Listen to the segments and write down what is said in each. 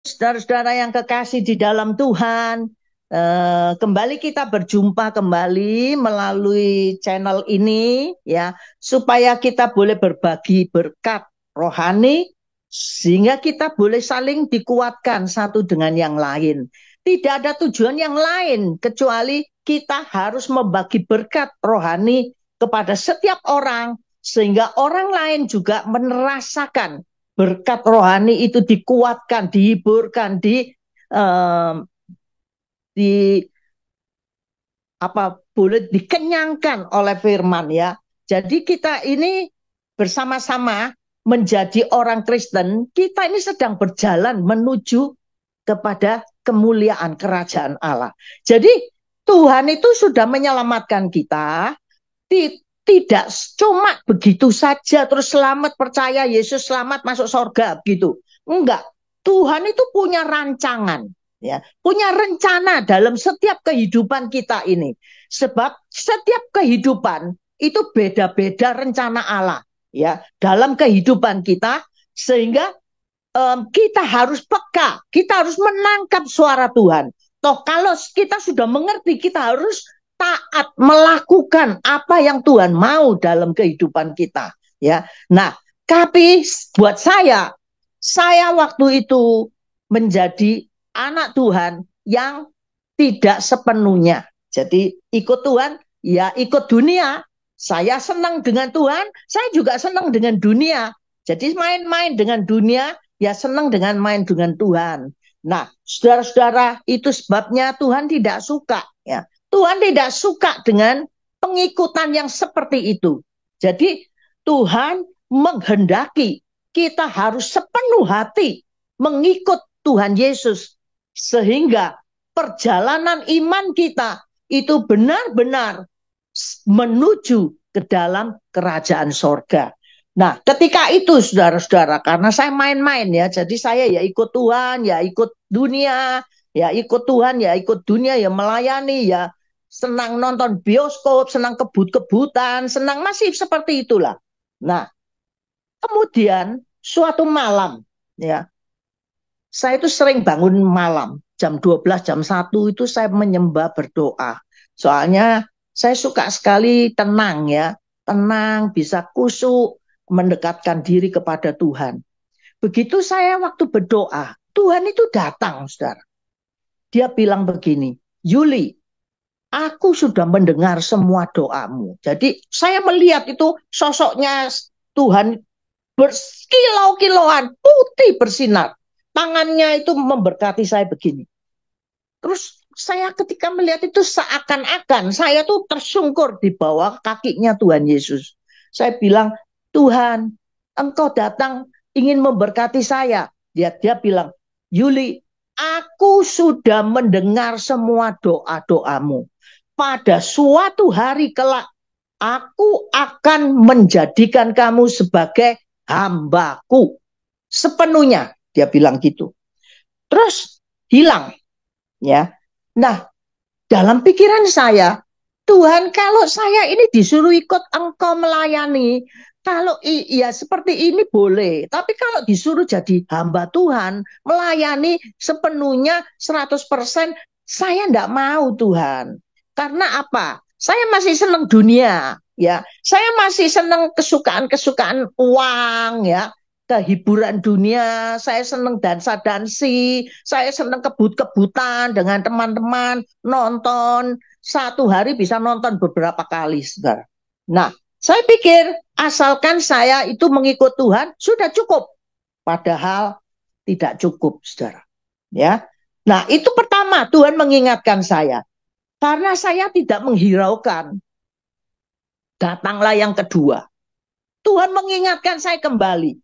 Saudara-saudara yang kekasih di dalam Tuhan, kembali kita berjumpa kembali melalui channel ini ya, supaya kita boleh berbagi berkat rohani sehingga kita boleh saling dikuatkan satu dengan yang lain. Tidak ada tujuan yang lain kecuali kita harus membagi berkat rohani kepada setiap orang sehingga orang lain juga merasakan berkat rohani itu, dikuatkan, dihiburkan, di apa boleh dikenyangkan oleh firman ya. Jadi kita ini bersama-sama menjadi orang Kristen, kita ini sedang berjalan menuju kepada kemuliaan kerajaan Allah. Jadi Tuhan itu sudah menyelamatkan kita, tidak cuma begitu saja terus selamat, percaya Yesus selamat masuk surga gitu. Enggak. Tuhan itu punya rancangan, ya, punya rencana dalam setiap kehidupan kita ini. Sebab setiap kehidupan itu beda-beda rencana Allah, ya, dalam kehidupan kita, sehingga kita harus peka, kita harus menangkap suara Tuhan. Toh kalau kita sudah mengerti, kita harus taat melakukan apa yang Tuhan mau dalam kehidupan kita, ya. Nah, tapi buat saya waktu itu menjadi anak Tuhan yang tidak sepenuhnya. Jadi ikut Tuhan, ya ikut dunia. Saya senang dengan Tuhan, saya juga senang dengan dunia. Jadi main-main dengan dunia, ya senang dengan main dengan Tuhan. Nah, saudara-saudara, itu sebabnya Tuhan tidak suka, ya. Tuhan tidak suka dengan pengikutan yang seperti itu. Jadi Tuhan menghendaki kita harus sepenuh hati mengikut Tuhan Yesus, sehingga perjalanan iman kita itu benar-benar menuju ke dalam kerajaan sorga. Nah, ketika itu saudara-saudara, karena saya main-main ya, jadi saya ya ikut Tuhan, ya ikut dunia, ya ikut Tuhan, ya ikut dunia, ya melayani, ya senang nonton bioskop, senang kebut-kebutan, senang masih seperti itulah. Nah, kemudian suatu malam, ya, saya itu sering bangun malam, jam 12, jam 1 itu saya menyembah berdoa. Soalnya saya suka sekali tenang ya, tenang, bisa kusuk, mendekatkan diri kepada Tuhan. Begitu saya waktu berdoa, Tuhan itu datang, saudara. Dia bilang begini, Yuli, aku sudah mendengar semua doamu. Jadi saya melihat itu sosoknya Tuhan berkilau-kilauan, putih bersinar. Tangannya itu memberkati saya begini. Terus saya ketika melihat itu seakan-akan saya tuh tersungkur di bawah kakinya Tuhan Yesus. Saya bilang, Tuhan, Engkau datang ingin memberkati saya. Dia bilang, Yuli, aku sudah mendengar semua doa-doamu. Pada suatu hari kelak, aku akan menjadikan kamu sebagai hambaku sepenuhnya. Dia bilang gitu. Terus hilang, ya. Nah, dalam pikiran saya, Tuhan, kalau saya ini disuruh ikut Engkau melayani, kalau iya seperti ini boleh, tapi kalau disuruh jadi hamba Tuhan, melayani sepenuhnya 100%, saya enggak mau Tuhan. Karena apa? Saya masih senang dunia, ya. Saya masih senang kesukaan-kesukaan uang, ya, kehiburan dunia, saya senang dansa-dansi, saya senang kebut-kebutan dengan teman-teman, nonton, satu hari bisa nonton beberapa kali, saudara. Nah, saya pikir asalkan saya itu mengikut Tuhan, sudah cukup. Padahal tidak cukup, saudara. Ya, nah itu pertama Tuhan mengingatkan saya. Karena saya tidak menghiraukan, datanglah yang kedua. Tuhan mengingatkan saya kembali.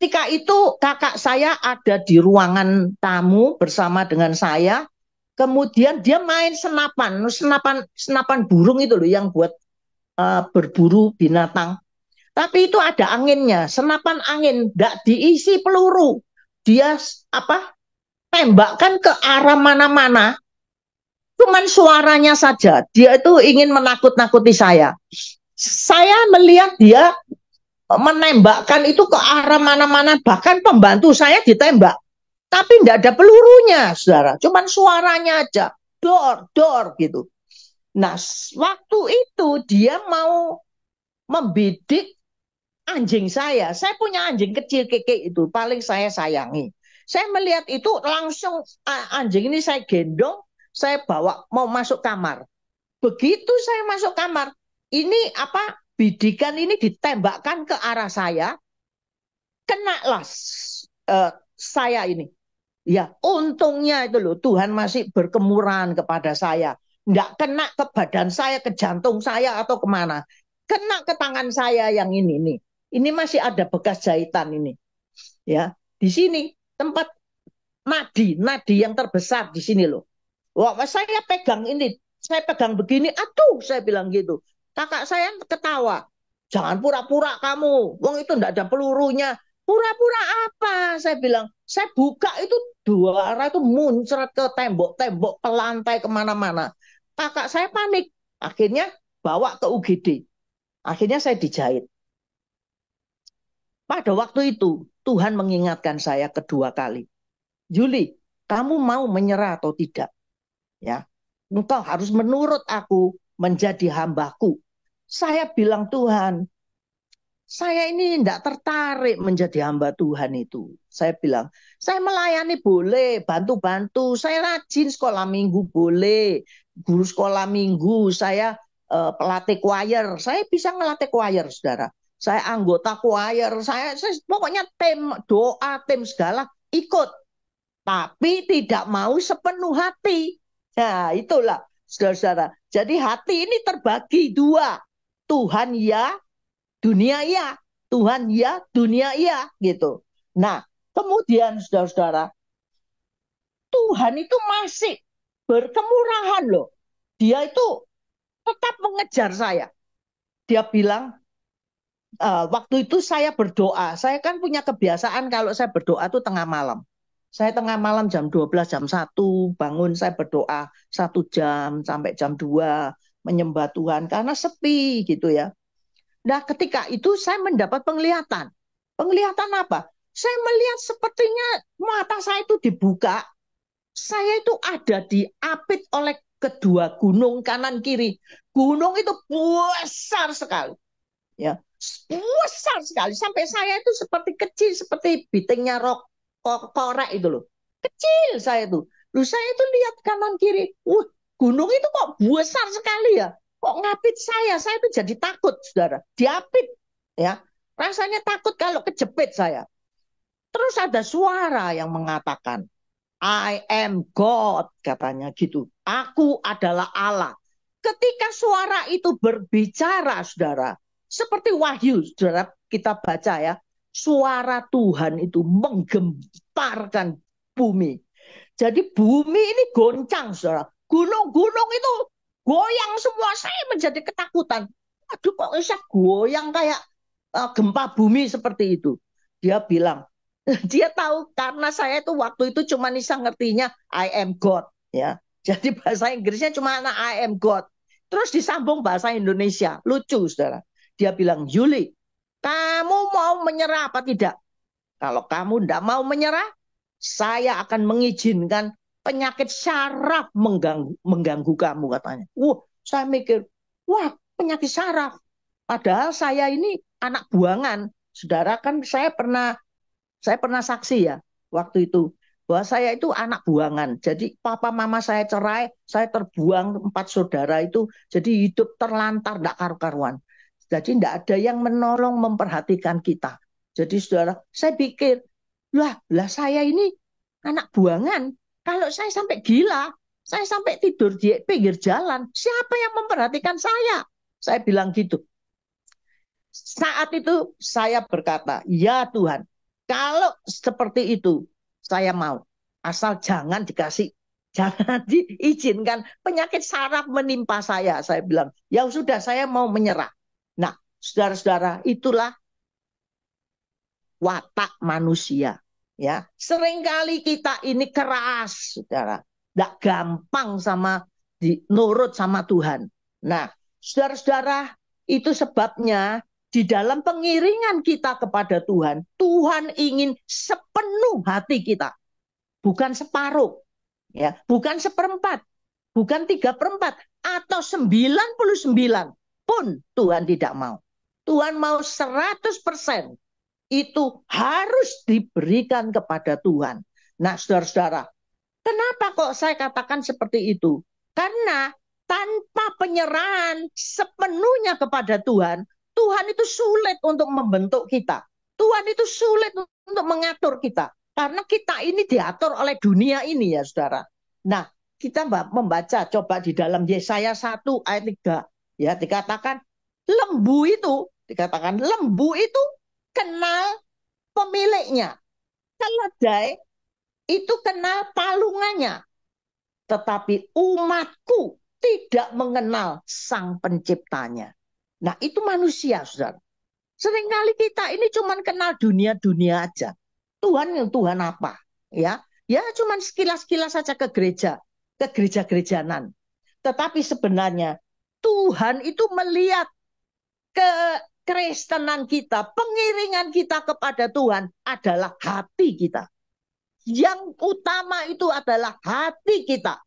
Ketika itu kakak saya ada di ruangan tamu bersama dengan saya. Kemudian dia main senapan burung itu loh yang buat berburu binatang. Tapi itu ada anginnya, senapan angin, tidak diisi peluru. Dia tembakkan ke arah mana-mana. Cuman suaranya saja. Dia itu ingin menakut-nakuti saya. Saya melihat dia menembakkan itu ke arah mana-mana, bahkan pembantu saya ditembak. Tapi tidak ada pelurunya, saudara. Cuman suaranya aja. Dor, dor gitu. Nah, waktu itu dia mau membidik anjing saya. Saya punya anjing kecil keke itu. Paling saya sayangi. Saya melihat itu langsung anjing ini saya gendong. Saya bawa mau masuk kamar. Begitu saya masuk kamar. Ini apa? Bidikan ini ditembakkan ke arah saya. Kenalah saya ini. Ya, untungnya itu loh, Tuhan masih berkemurahan kepada saya. Nggak kena ke badan saya, ke jantung saya, atau kemana. Kena ke tangan saya yang ini nih. Ini masih ada bekas jahitan ini. Ya, di sini tempat nadi yang terbesar di sini loh. Wah, saya pegang ini, saya pegang begini, aduh, saya bilang gitu. Kakak saya ketawa. Jangan pura-pura kamu, wong itu enggak ada pelurunya. Pura-pura apa? Saya bilang, saya buka itu dua arah itu muncrat ke tembok-tembok, ke lantai, kemana-mana. Kakak saya panik. Akhirnya bawa ke UGD. Akhirnya saya dijahit. Pada waktu itu, Tuhan mengingatkan saya kedua kali. Juli, kamu mau menyerah atau tidak? Ya, engkau harus menurut aku menjadi hambaku. Saya bilang Tuhan, saya ini tidak tertarik menjadi hamba Tuhan itu. Saya bilang, saya melayani boleh, bantu-bantu. Saya rajin sekolah minggu boleh, guru sekolah minggu. Saya pelatih choir. Saya bisa ngelatih choir, saudara. Saya anggota choir. Saya pokoknya tim doa, tim segala ikut. Tapi tidak mau sepenuh hati. Nah, itulah, saudara-saudara. Jadi hati ini terbagi dua. Tuhan ya, dunia ya. Tuhan ya, dunia ya. Gitu. Nah, kemudian saudara-saudara, Tuhan itu masih berkemurahan loh. Dia itu tetap mengejar saya. Dia bilang, waktu itu saya berdoa. Saya kan punya kebiasaan kalau saya berdoa itu tengah malam. Saya tengah malam jam 12, jam 1 bangun saya berdoa 1 jam sampai jam 2 menyembah Tuhan karena sepi gitu ya. Nah ketika itu saya mendapat penglihatan. Penglihatan apa? Saya melihat sepertinya mata saya itu dibuka. Saya itu ada diapit oleh kedua gunung kanan kiri. Gunung itu besar sekali. Ya, besar sekali sampai saya itu seperti kecil seperti bitingnya korek itu loh, kecil saya itu. Loh saya itu lihat kanan kiri, gunung itu kok besar sekali ya, kok ngapit saya itu jadi takut saudara, diapit ya, rasanya takut kalau kejepit saya. Terus ada suara yang mengatakan I am God katanya gitu, aku adalah Allah. Ketika suara itu berbicara saudara, seperti wahyu saudara kita baca ya, suara Tuhan itu menggemparkan bumi. Jadi bumi ini goncang saudara, gunung-gunung itu goyang semua, saya menjadi ketakutan. Aduh kok bisa goyang kayak gempa bumi seperti itu. Dia bilang, dia tahu karena saya itu waktu itu cuma bisa ngertinya I am God ya. Jadi bahasa Inggrisnya cuma I am God. Terus disambung bahasa Indonesia. Lucu, saudara. Dia bilang, Yuli, kamu mau menyerah apa tidak? Kalau kamu tidak mau menyerah, saya akan mengizinkan penyakit syaraf mengganggu kamu, katanya. Saya mikir, wah penyakit syaraf. Padahal saya ini anak buangan. Saudara kan saya pernah saksi ya waktu itu bahwa saya itu anak buangan. Jadi papa mama saya cerai, saya terbuang 4 saudara itu, jadi hidup terlantar, tidak karu-karuan. Jadi tidak ada yang menolong memperhatikan kita. Jadi saudara, saya pikir, lah saya ini anak buangan. Kalau saya sampai gila, saya sampai tidur di pinggir jalan, siapa yang memperhatikan saya? Saya bilang gitu. Saat itu saya berkata, ya Tuhan, kalau seperti itu saya mau. Asal jangan dikasih, jangan diizinkan penyakit saraf menimpa saya. Saya bilang, ya sudah saya mau menyerah. Nah, saudara-saudara, itulah watak manusia. Ya, seringkali kita ini keras, saudara. Tidak gampang sama nurut sama Tuhan. Nah, saudara-saudara, itu sebabnya di dalam pengiringan kita kepada Tuhan, Tuhan ingin sepenuh hati kita. bukan separuh, ya, bukan seperempat, bukan 3/4, atau 99 pun Tuhan tidak mau. Tuhan mau 100%. Itu harus diberikan kepada Tuhan. Nah, saudara-saudara, kenapa kok saya katakan seperti itu? Karena tanpa penyerahan sepenuhnya kepada Tuhan, Tuhan itu sulit untuk membentuk kita. Tuhan itu sulit untuk mengatur kita. Karena kita ini diatur oleh dunia ini ya saudara. Nah, kita membaca coba di dalam Yesaya 1 ayat 3. Ya, dikatakan lembu itu kenal pemiliknya. Keledai itu kenal palungannya. Tetapi umatku tidak mengenal sang penciptanya. Nah, itu manusia, saudara. Seringkali kita ini cuma kenal dunia-dunia aja. Tuhan yang Tuhan apa? Ya, ya cuma sekilas-sekilas saja ke gereja, ke gereja-gerejanan. Tetapi sebenarnya Tuhan itu melihat kekristenan kita, pengiringan kita kepada Tuhan adalah hati kita. Yang utama itu adalah hati kita.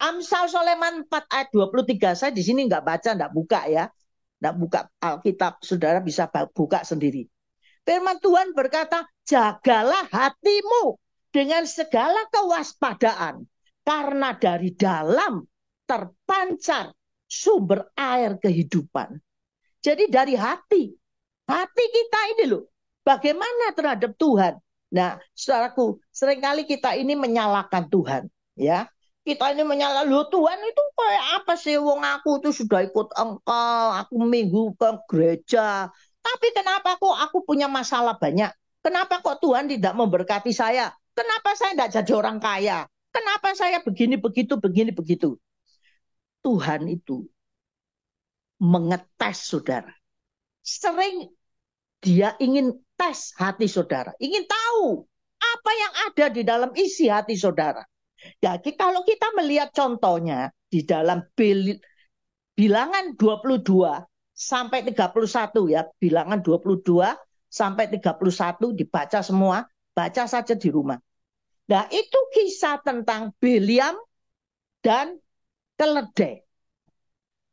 Amsal Soleman 4 ayat 23. Saya di sini nggak baca, nggak buka ya. Nggak buka Alkitab, saudara bisa buka sendiri. Firman Tuhan berkata, jagalah hatimu dengan segala kewaspadaan. Karena dari dalam terpancar sumber air kehidupan. Jadi dari hati kita ini loh, bagaimana terhadap Tuhan. Nah, saudaraku, seringkali kita ini menyalahkan Tuhan, ya. Kita ini menyalahkan, loh Tuhan itu kayak apa sih, wong aku tuh sudah ikut engkau, aku minggu ke gereja, tapi kenapa kok aku punya masalah banyak? Kenapa kok Tuhan tidak memberkati saya? Kenapa saya tidak jadi orang kaya? Kenapa saya begini begitu, begini begitu? Tuhan itu mengetes saudara. Sering dia ingin tes hati saudara, ingin tahu apa yang ada di dalam isi hati saudara. Jadi kalau kita melihat contohnya di dalam bilangan 22 sampai 31 ya, bilangan 22 sampai 31 dibaca semua, baca saja di rumah. Nah, itu kisah tentang Bileam dan keledai.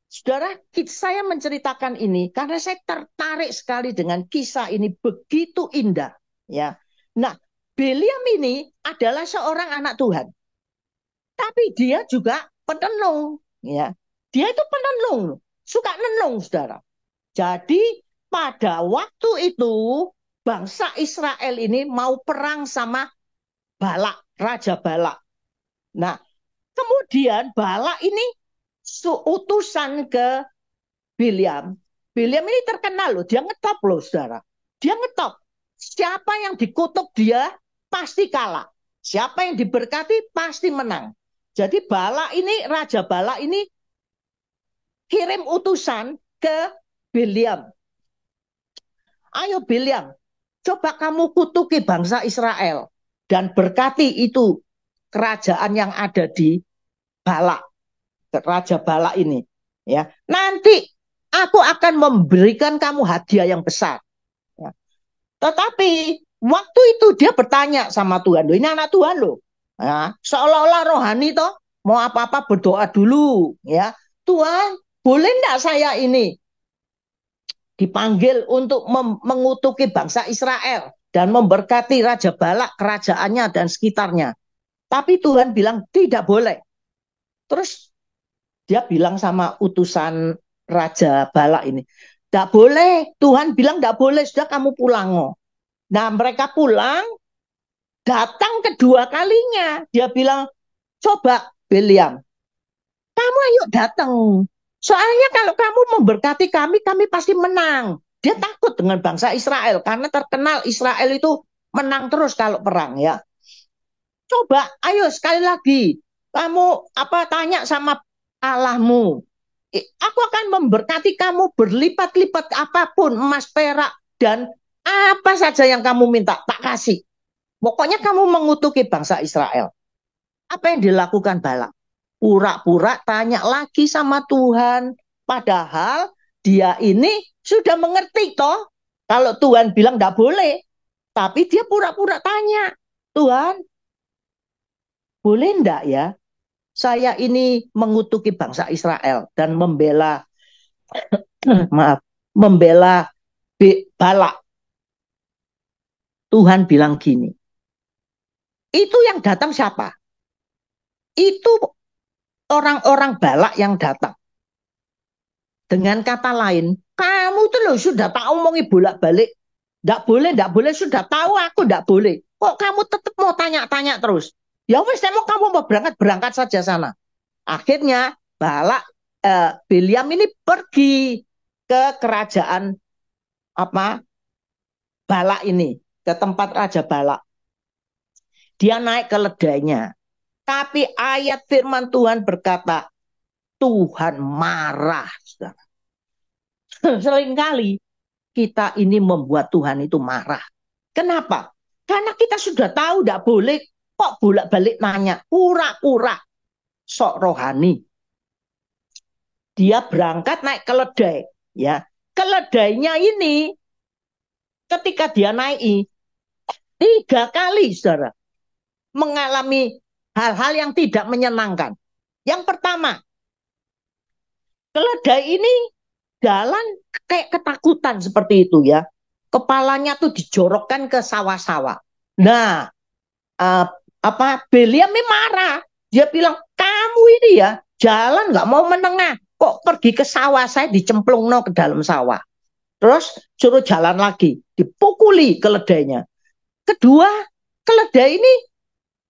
Saudara, saya menceritakan ini karena saya tertarik sekali dengan kisah ini, begitu indah. Ya, nah, Bileam ini adalah seorang anak Tuhan, tapi dia juga penenung. Ya, dia itu penenung, suka nenung, saudara. Jadi pada waktu itu bangsa Israel ini mau perang sama Balak, Raja Balak. Nah, kemudian Balak ini utusan ke Bileam. Bileam ini terkenal loh, dia ngetop loh saudara. Dia ngetop. Siapa yang dikutuk dia pasti kalah. Siapa yang diberkati pasti menang. Jadi Balak ini, Raja Balak ini kirim utusan ke Bileam. Ayo Bileam, coba kamu kutuki bangsa Israel dan berkati itu kerajaan yang ada di Balak. Raja Balak ini, ya, nanti aku akan memberikan kamu hadiah yang besar. Ya. Tetapi waktu itu dia bertanya sama Tuhan, loh, ini anak Tuhan loh, ya, seolah-olah rohani toh, mau apa-apa berdoa dulu, ya, Tuhan boleh enggak saya ini dipanggil untuk mengutuki bangsa Israel dan memberkati Raja Balak, kerajaannya dan sekitarnya. Tapi Tuhan bilang tidak boleh. Terus dia bilang sama utusan Raja Balak ini, tidak boleh, Tuhan bilang tidak boleh, sudah kamu pulang. Nah mereka pulang, datang kedua kalinya, dia bilang, coba Bileam, kamu ayo datang, soalnya kalau kamu memberkati kami, kami pasti menang. Dia takut dengan bangsa Israel, karena terkenal Israel itu menang terus kalau perang ya. Coba, ayo sekali lagi, kamu tanya sama Allahmu. Aku akan memberkati kamu berlipat-lipat apapun, emas, perak, dan apa saja yang kamu minta, tak kasih. Pokoknya kamu mengutuki bangsa Israel. Apa yang dilakukan Balak? Pura-pura tanya lagi sama Tuhan. Padahal dia ini sudah mengerti toh. Kalau Tuhan bilang tidak boleh. Tapi dia pura-pura tanya. Tuhan, boleh enggak ya saya ini mengutuki bangsa Israel dan membela maaf, membela Balak. Tuhan bilang gini, itu yang datang siapa? Itu orang-orang Balak yang datang. Dengan kata lain, kamu tuh loh sudah tak omongi bolak-balik. Enggak boleh, sudah tahu aku enggak boleh. Kok kamu tetap mau tanya-tanya terus? Ya wes, saya mau kamu mau berangkat, berangkat saja sana. Akhirnya Balak, Biliam ini pergi ke kerajaan apa Balak ini, ke tempat Raja Balak. Dia naik keledainya. Tapi ayat firman Tuhan berkata, Tuhan marah. Seringkali kita ini membuat Tuhan itu marah. Kenapa? Karena kita sudah tahu tidak boleh, kok bolak-balik nanya, pura-pura sok rohani. Dia berangkat naik keledai, ya. Keledainya ini ketika dia naik 3 kali, saudara, mengalami hal-hal yang tidak menyenangkan. Yang pertama, keledai ini jalan kayak ketakutan seperti itu ya. Kepalanya tuh dijorokkan ke sawah-sawah. Nah, Biliam ini marah. Dia bilang, kamu ini ya jalan nggak mau menengah. Kok pergi ke sawah, saya dicemplung ke dalam sawah. Terus suruh jalan lagi, dipukuli keledainya. Kedua, keledai ini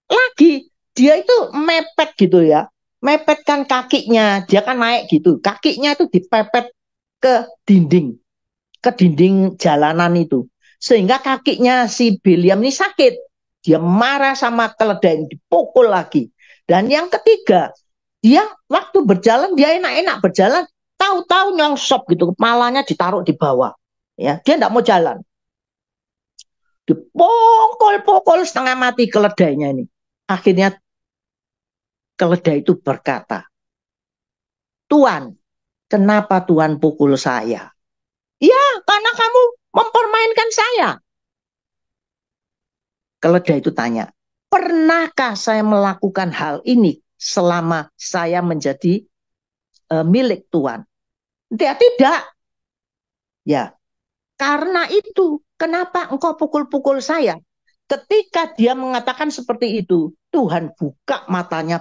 lagi dia itu mepet gitu ya, mepetkan kakinya, dia kan naik gitu, kakinya itu dipepet ke dinding jalanan itu, sehingga kakinya si Biliam ini sakit. Dia marah sama keledai, dipukul lagi. Dan yang ketiga, dia waktu berjalan dia enak-enak berjalan, tahu-tahu nyongsop gitu, kepalanya ditaruh di bawah, ya dia tidak mau jalan, dipukul-pukul setengah mati keledainya ini. Akhirnya keledai itu berkata, Tuhan, kenapa Tuhan pukul saya? Ya, karena kamu mempermainkan saya. Keledai itu tanya, pernahkah saya melakukan hal ini selama saya menjadi milik Tuhan? Dia tidak. Ya, karena itu, kenapa engkau pukul-pukul saya? Ketika dia mengatakan seperti itu, Tuhan buka matanya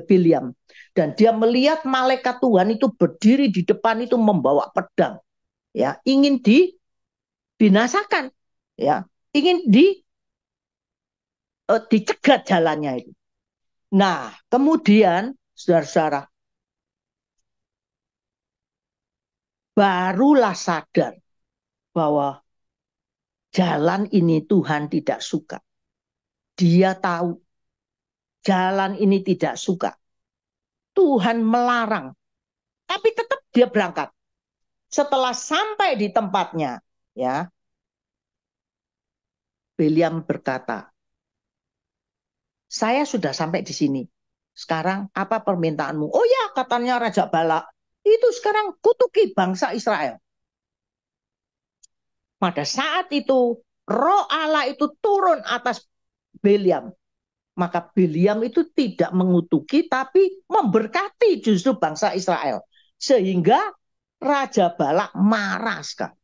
Biliam. Dan dia melihat malaikat Tuhan itu berdiri di depan itu membawa pedang. Ya, ingin dibinasakan. Ya, ingin dicegat jalannya itu. Nah, kemudian, saudara-saudara, barulah sadar bahwa jalan ini Tuhan tidak suka. Dia tahu jalan ini tidak suka. Tuhan melarang. Tapi tetap dia berangkat. Setelah sampai di tempatnya, ya, Biliam berkata, saya sudah sampai di sini. Sekarang apa permintaanmu? Oh ya, katanya Raja Balak, itu sekarang kutuki bangsa Israel. Pada saat itu, roh Allah itu turun atas Biliam. Maka Biliam itu tidak mengutuki, tapi memberkati justru bangsa Israel. Sehingga Raja Balak marah sekali.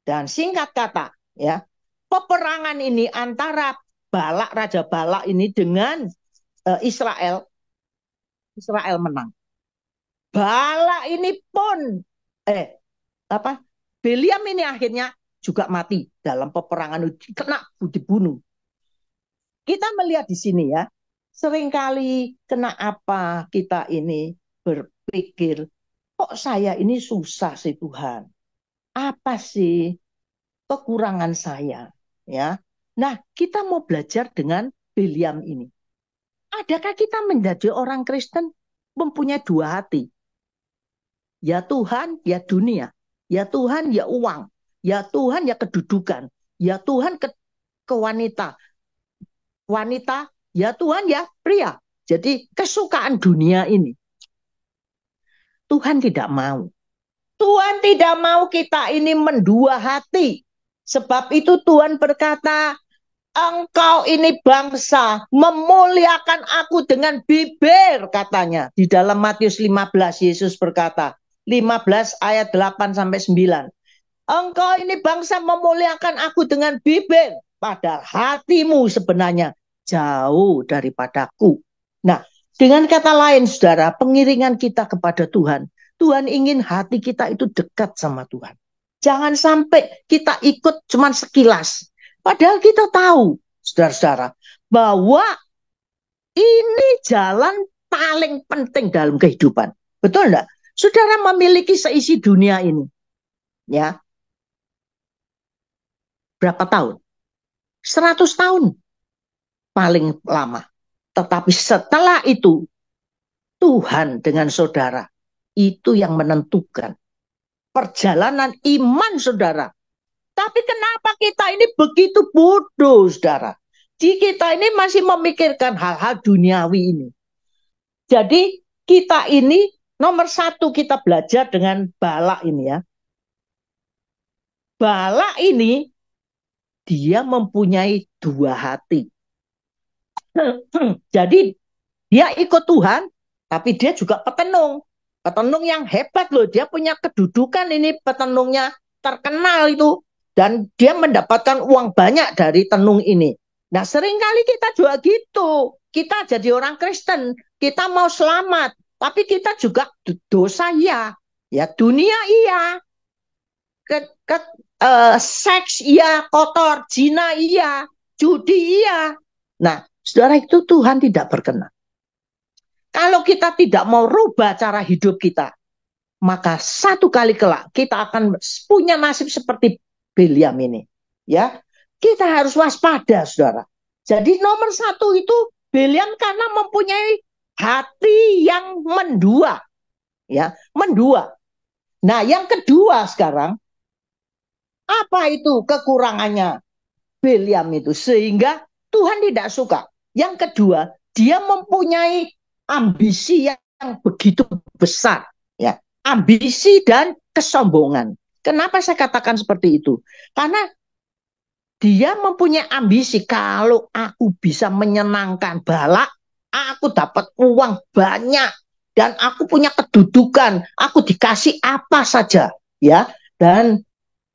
Dan singkat kata, ya, peperangan ini antara Raja Balak ini dengan Israel menang. Balak ini pun Biliam ini akhirnya juga mati dalam peperangan, kena dibunuh. Kita melihat di sini ya, seringkali kenapa kita ini berpikir, kok saya ini susah sih Tuhan? Apa sih kekurangan saya? Ya, nah kita mau belajar dengan Biliam ini. Adakah kita menjadi orang Kristen mempunyai 2 hati? Ya Tuhan, ya dunia. Ya Tuhan, ya uang. Ya Tuhan, ya kedudukan. Ya Tuhan, ke wanita. Wanita, ya Tuhan, ya pria. Jadi kesukaan dunia ini. Tuhan tidak mau. Tuhan tidak mau kita ini mendua hati. Sebab itu Tuhan berkata, engkau ini bangsa memuliakan aku dengan bibir, katanya. Di dalam Matius 15 Yesus berkata, 15 ayat 8 sampai 9. Engkau ini bangsa memuliakan aku dengan bibir, padahal hatimu sebenarnya jauh daripadaku. Nah, dengan kata lain, saudara, pengiringan kita kepada Tuhan, Tuhan ingin hati kita itu dekat sama Tuhan. Jangan sampai kita ikut cuma sekilas. Padahal kita tahu, saudara-saudara, bahwa ini jalan paling penting dalam kehidupan. Betul enggak? Saudara memiliki seisi dunia ini. Ya, berapa tahun? 100 tahun paling lama. Tetapi setelah itu, Tuhan dengan saudara, itu yang menentukan perjalanan iman saudara. Tapi kenapa kita ini begitu bodoh, saudara? Di kita ini masih memikirkan hal-hal duniawi ini. Jadi kita ini nomor satu kita belajar dengan Balak ini ya. Balak ini dia mempunyai dua hati. Jadi dia ikut Tuhan, tapi dia juga petenung. Petenung yang hebat loh. Dia punya kedudukan ini petenungnya terkenal itu. Dan dia mendapatkan uang banyak dari tenung ini. Nah seringkali kita juga gitu. Kita jadi orang Kristen. Kita mau selamat. Tapi kita juga dosa ya. Ya dunia iya. Seks iya. Kotor. Zina iya. Judi iya. Nah saudara itu Tuhan tidak berkenan. Kalau kita tidak mau rubah cara hidup kita, maka satu kali kelak kita akan punya nasib seperti Bileam ini. Ya, kita harus waspada, saudara. Jadi nomor satu itu Bileam karena mempunyai hati yang mendua, ya, mendua. Nah, yang kedua sekarang, apa itu kekurangannya Bileam itu sehingga Tuhan tidak suka? Yang kedua, dia mempunyai ambisi yang begitu besar, ya, ambisi dan kesombongan. Kenapa saya katakan seperti itu? Karena dia mempunyai ambisi, kalau aku bisa menyenangkan Balak, aku dapat uang banyak dan aku punya kedudukan, aku dikasih apa saja, ya. Dan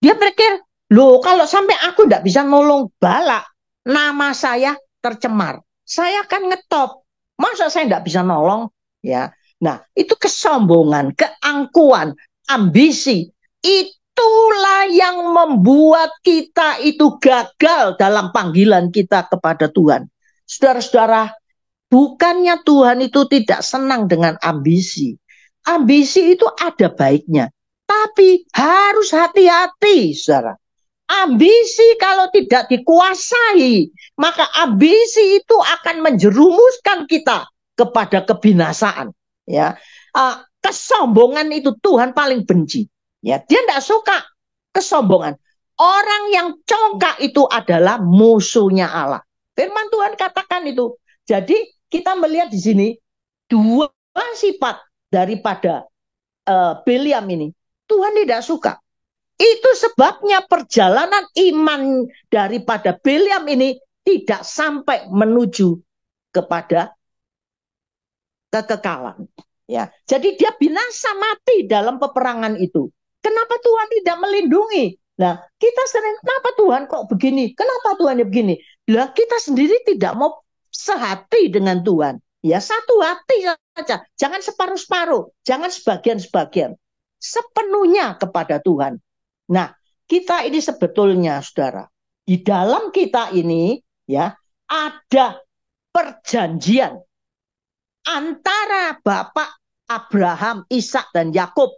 dia pikir, loh kalau sampai aku tidak bisa nolong Balak, nama saya tercemar. Saya akan ngetop. Masa saya tidak bisa nolong? Ya, nah itu kesombongan, keangkuhan, ambisi. Itulah yang membuat kita itu gagal dalam panggilan kita kepada Tuhan. Saudara-saudara, bukannya Tuhan itu tidak senang dengan ambisi. Ambisi itu ada baiknya. Tapi harus hati-hati, saudara. Ambisi kalau tidak dikuasai, maka ambisi itu akan menjerumuskan kita kepada kebinasaan. Ya, kesombongan itu Tuhan paling benci. Ya, dia tidak suka kesombongan. Orang yang congkak itu adalah musuhnya Allah. Firman Tuhan katakan itu. Jadi kita melihat di sini dua sifat daripada Bileam ini. Tuhan tidak suka. Itu sebabnya perjalanan iman daripada Bileam ini tidak sampai menuju kepada kekekalan. Ya, jadi dia binasa mati dalam peperangan itu. Kenapa Tuhan tidak melindungi? Nah, kita sering, kenapa Tuhan kok begini? Kenapa Tuhan begini? Lah, kita sendiri tidak mau sehati dengan Tuhan. Ya, satu hati saja. Jangan separuh-separuh. Jangan sebagian-sebagian. Sepenuhnya kepada Tuhan. Nah, kita ini sebetulnya, saudara, di dalam kita ini ya ada perjanjian antara Bapak Abraham, Ishak dan Yakub.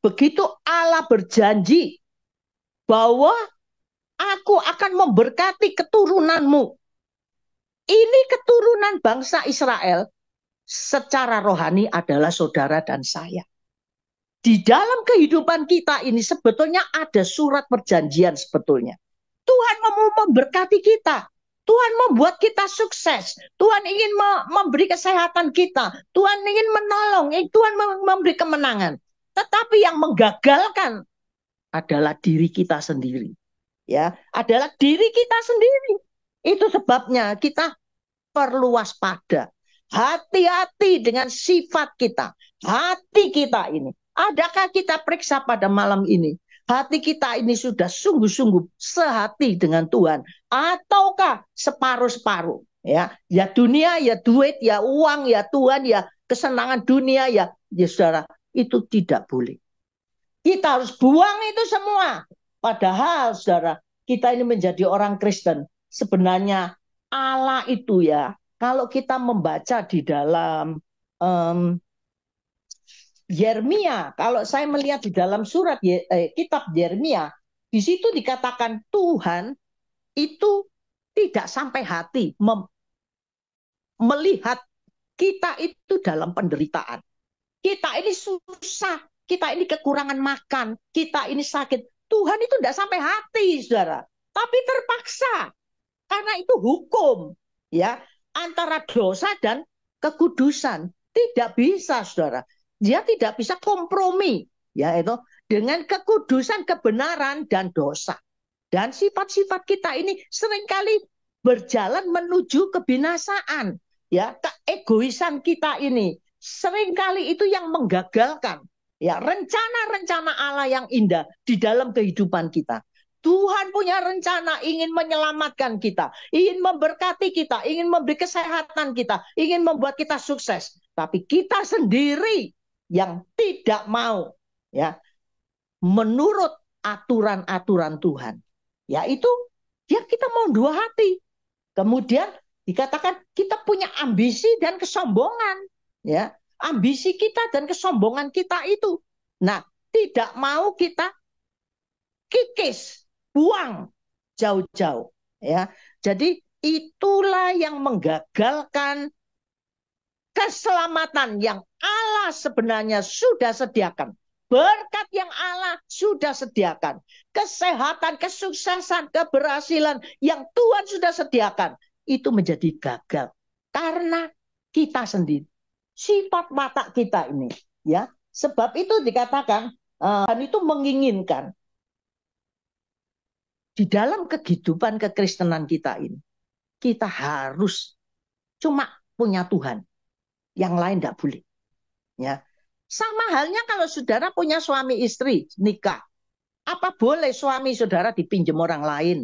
Begitu Allah berjanji bahwa aku akan memberkati keturunanmu. Ini keturunan bangsa Israel secara rohani adalah saudara dan saya. Di dalam kehidupan kita ini sebetulnya ada surat perjanjian sebetulnya. Tuhan mau memberkati kita. Tuhan membuat kita sukses. Tuhan ingin memberi kesehatan kita. Tuhan ingin menolong. Tuhan memberi kemenangan. Tetapi yang menggagalkan adalah diri kita sendiri. Ya, adalah diri kita sendiri. Itu sebabnya kita perlu waspada. Hati-hati dengan sifat kita. Hati kita ini. Adakah kita periksa pada malam ini? Hati kita ini sudah sungguh-sungguh sehati dengan Tuhan. Ataukah separuh-separuh? Ya dunia, ya duit, ya uang, ya Tuhan, ya kesenangan dunia, ya saudara. Itu tidak boleh. Kita harus buang itu semua. Padahal saudara, kita ini menjadi orang Kristen. Sebenarnya Allah itu ya, kalau kita membaca di dalam Yeremia, kalau saya melihat di dalam surat kitab Yeremia, di situ dikatakan Tuhan itu tidak sampai hati melihat kita itu dalam penderitaan. Kita ini susah, kita ini kekurangan makan, kita ini sakit. Tuhan itu tidak sampai hati, saudara. Tapi terpaksa, karena itu hukum, ya, antara dosa dan kekudusan. Tidak bisa, saudara. Dia tidak bisa kompromi, ya itu dengan kekudusan, kebenaran dan dosa. Dan sifat-sifat kita ini seringkali berjalan menuju kebinasaan, ya, keegoisan kita ini. Seringkali itu yang menggagalkan ya rencana-rencana Allah yang indah di dalam kehidupan kita. Tuhan punya rencana ingin menyelamatkan kita, ingin memberkati kita, ingin memberi kesehatan kita, ingin membuat kita sukses. Tapi kita sendiri yang tidak mau ya menurut aturan-aturan Tuhan. Yaitu ya kita mau dua hati. Kemudian dikatakan kita punya ambisi dan kesombongan. Ya, ambisi kita dan kesombongan kita itu. Nah, tidak mau kita kikis, buang jauh-jauh. Ya, jadi itulah yang menggagalkan keselamatan yang Allah sebenarnya sudah sediakan. Berkat yang Allah sudah sediakan. Kesehatan, kesuksesan, keberhasilan yang Tuhan sudah sediakan. Itu menjadi gagal. Karena kita sendiri. Sifat watak kita ini. Ya, sebab itu dikatakan, Tuhan itu menginginkan. Di dalam kehidupan kekristenan kita ini. Kita harus cuma punya Tuhan. Yang lain tidak boleh. Ya, sama halnya kalau saudara punya suami istri nikah, apa boleh suami saudara dipinjam orang lain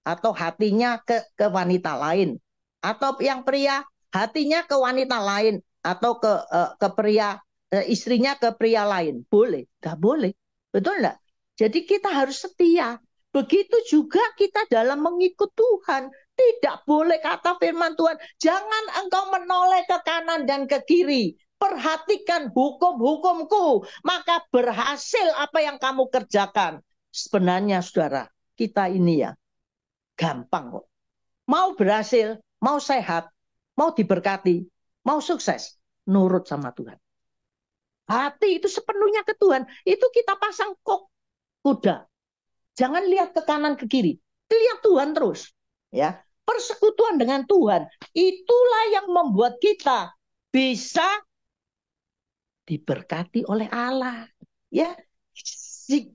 atau hatinya ke wanita lain, atau yang pria hatinya ke wanita lain atau ke pria istrinya ke pria lain, boleh? Tidak boleh, betul enggak? Jadi kita harus setia. Begitu juga kita dalam mengikut Tuhan. Tidak boleh kata firman Tuhan, jangan engkau menoleh ke kanan dan ke kiri. Perhatikan hukum-hukumku, maka berhasil apa yang kamu kerjakan. Sebenarnya saudara, kita ini ya gampang kok. Mau berhasil, mau sehat, mau diberkati, mau sukses, nurut sama Tuhan. Hati itu sepenuhnya ke Tuhan. Itu kita pasang kok kuda. Jangan lihat ke kanan ke kiri. Lihat Tuhan terus. Ya, persekutuan dengan Tuhan itulah yang membuat kita bisa diberkati oleh Allah. Ya,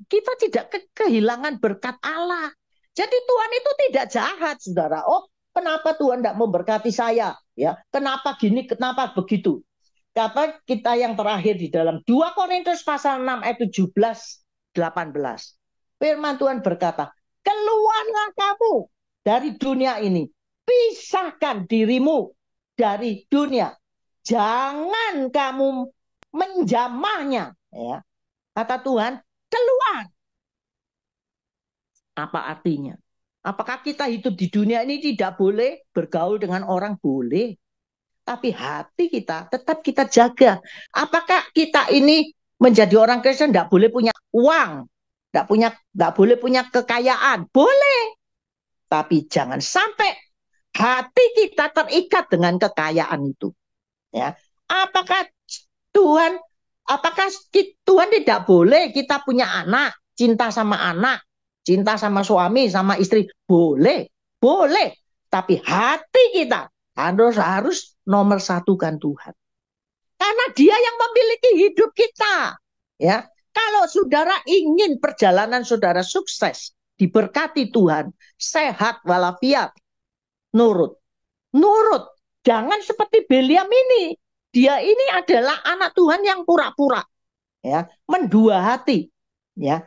kita tidak kehilangan berkat Allah. Jadi Tuhan itu tidak jahat, saudara. Oh, kenapa Tuhan tidak memberkati saya? Ya, kenapa gini, kenapa begitu? Kata kita yang terakhir di dalam 2 Korintus pasal 6 ayat 17-18. Firman Tuhan berkata, keluarlah kamu dari dunia ini. Pisahkan dirimu dari dunia. Jangan kamu menjamahnya. Ya. Kata Tuhan, keluar. Apa artinya? Apakah kita hidup di dunia ini tidak boleh bergaul dengan orang? Boleh. Tapi hati kita tetap kita jaga. Apakah kita ini menjadi orang Kristen tidak boleh punya uang? Tidak boleh punya kekayaan? Boleh. Tapi jangan sampai hati kita terikat dengan kekayaan itu. Ya. Apakah Tuhan tidak boleh kita punya anak, cinta sama anak, cinta sama suami, sama istri? Boleh. Boleh. Tapi hati kita harus nomor satukan Tuhan. Karena dia yang memiliki hidup kita. Ya, kalau saudara ingin perjalanan saudara sukses, diberkati Tuhan, sehat walafiat, nurut. Nurut. Jangan seperti Biliam ini. Dia ini adalah anak Tuhan yang pura-pura, ya, mendua hati, ya.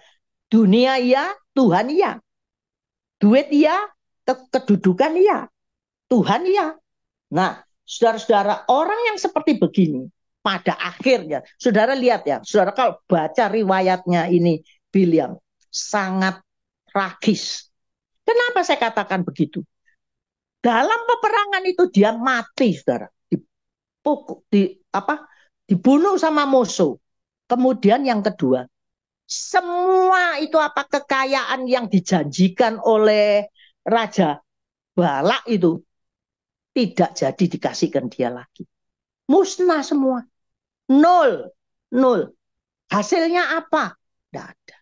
Dunia iya, Tuhan iya. Duit iya, kedudukan iya, Tuhan iya. Nah, saudara-saudara, orang yang seperti begini, pada akhirnya, saudara lihat ya, saudara kalau baca riwayatnya ini, Biliam, sangat tragis. Kenapa saya katakan begitu? Dalam peperangan itu dia mati, saudara. Dibunuh sama musuh. Kemudian yang kedua, semua itu kekayaan yang dijanjikan oleh Raja Balak itu tidak jadi dikasihkan dia lagi. Musnah semua. Nol. Nol. Hasilnya apa? Tidak ada.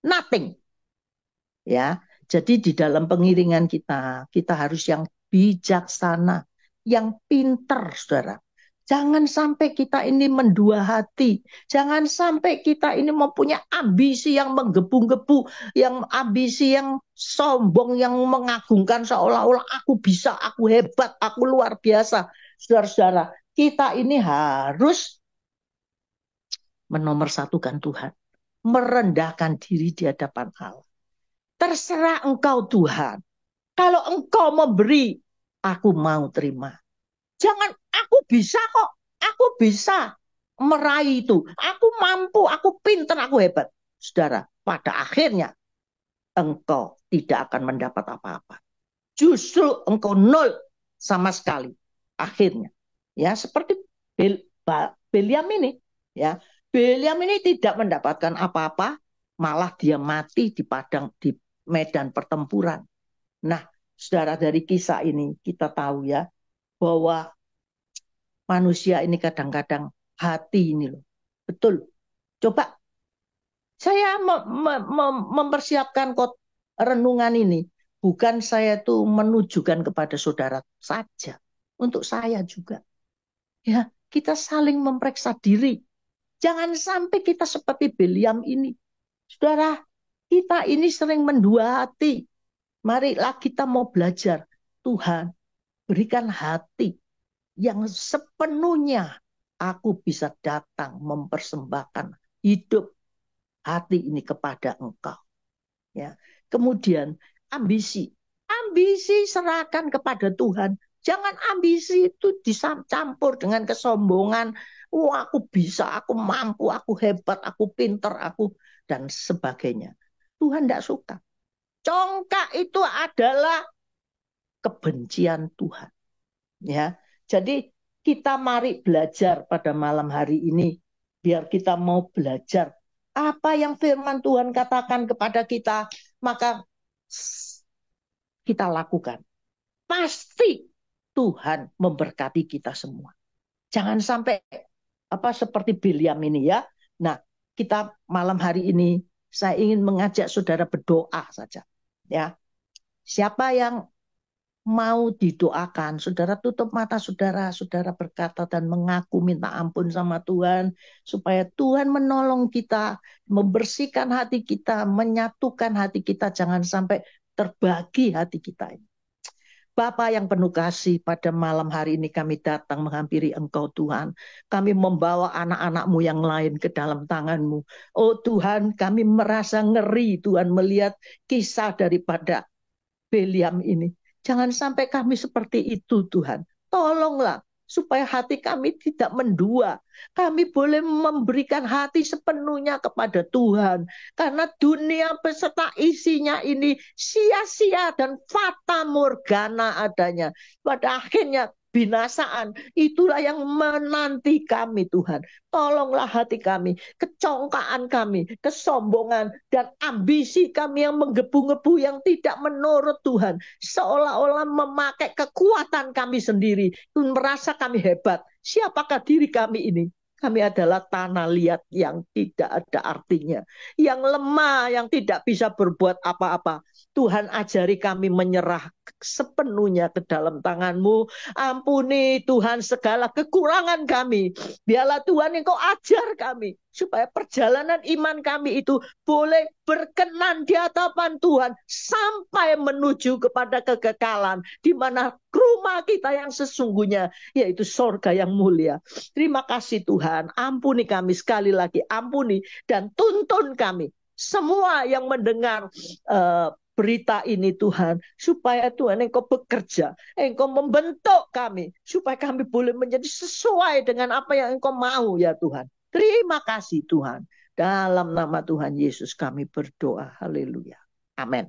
Nothing. Ya. Jadi di dalam pengiringan kita harus yang bijaksana, yang pinter, saudara. Jangan sampai kita ini mendua hati. Jangan sampai kita ini mempunyai ambisi yang menggebu-gebu, yang ambisi yang sombong, yang mengagungkan seolah-olah aku bisa, aku hebat, aku luar biasa. Saudara-saudara, kita ini harus menomorsatukan Tuhan, merendahkan diri di hadapan Allah. Terserah engkau Tuhan. Kalau engkau memberi, aku mau terima. Jangan, aku bisa kok. Aku bisa meraih itu. Aku mampu, aku pintar, aku hebat. Saudara, pada akhirnya engkau tidak akan mendapat apa-apa. Justru engkau nol sama sekali. Akhirnya. Ya, seperti Biliam ini. Ya, Biliam ini tidak mendapatkan apa-apa. Malah dia mati di medan pertempuran. Nah, saudara, dari kisah ini kita tahu ya bahwa manusia ini kadang-kadang hati ini loh. Betul. Coba saya mempersiapkan renungan ini. Bukan saya tuh menujukan kepada saudara saja. Untuk saya juga. Ya, kita saling memeriksa diri. Jangan sampai kita seperti Biliam ini. Saudara, kita ini sering mendua hati. Marilah kita mau belajar. Tuhan, berikan hati yang sepenuhnya aku bisa datang mempersembahkan hidup hati ini kepada engkau. Ya. Kemudian ambisi. Ambisi serahkan kepada Tuhan. Jangan ambisi itu dicampur dengan kesombongan. Aku bisa, aku mampu, aku hebat, aku pinter, aku dan sebagainya. Tuhan tidak suka. Congkak itu adalah kebencian Tuhan. Ya, jadi kita mari belajar pada malam hari ini, biar kita mau belajar apa yang firman Tuhan katakan kepada kita, maka kita lakukan. Pasti Tuhan memberkati kita semua. Jangan sampai seperti Biliam ini ya. Nah, kita malam hari ini saya ingin mengajak saudara berdoa saja. Ya, siapa yang mau didoakan, saudara tutup mata saudara, saudara berkata dan mengaku minta ampun sama Tuhan, supaya Tuhan menolong kita, membersihkan hati kita, menyatukan hati kita, jangan sampai terbagi hati kita ini. Bapa yang penuh kasih, pada malam hari ini kami datang menghampiri Engkau Tuhan. Kami membawa anak-anak-Mu yang lain ke dalam tangan-Mu. Oh Tuhan, kami merasa ngeri Tuhan melihat kisah daripada Biliam ini. Jangan sampai kami seperti itu Tuhan. Tolonglah supaya hati kami tidak mendua. Kami boleh memberikan hati sepenuhnya kepada Tuhan. Karena dunia beserta isinya ini sia-sia dan fata morgana adanya. Pada akhirnya binasaan. Itulah yang menanti kami Tuhan. Tolonglah hati kami, kecongkaan kami, kesombongan, dan ambisi kami yang menggebu-gebu yang tidak menurut Tuhan. Seolah-olah memakai kekuatan kami sendiri. Merasa kami hebat. Siapakah diri kami ini? Kami adalah tanah liat yang tidak ada artinya. Yang lemah, yang tidak bisa berbuat apa-apa. Tuhan ajari kami menyerah sepenuhnya ke dalam tangan-Mu. Ampuni Tuhan segala kekurangan kami. Biarlah Tuhan Engkau ajar kami. supaya perjalanan iman kami itu boleh berkenan di hadapan Tuhan sampai menuju kepada kekekalan, di mana rumah kita yang sesungguhnya, yaitu sorga yang mulia. Terima kasih Tuhan, ampuni kami sekali lagi, ampuni dan tuntun kami semua yang mendengar berita ini Tuhan, supaya Tuhan Engkau bekerja, Engkau membentuk kami, supaya kami boleh menjadi sesuai dengan apa yang Engkau mau ya Tuhan. Terima kasih Tuhan. Dalam nama Tuhan Yesus kami berdoa. Haleluya. Amin.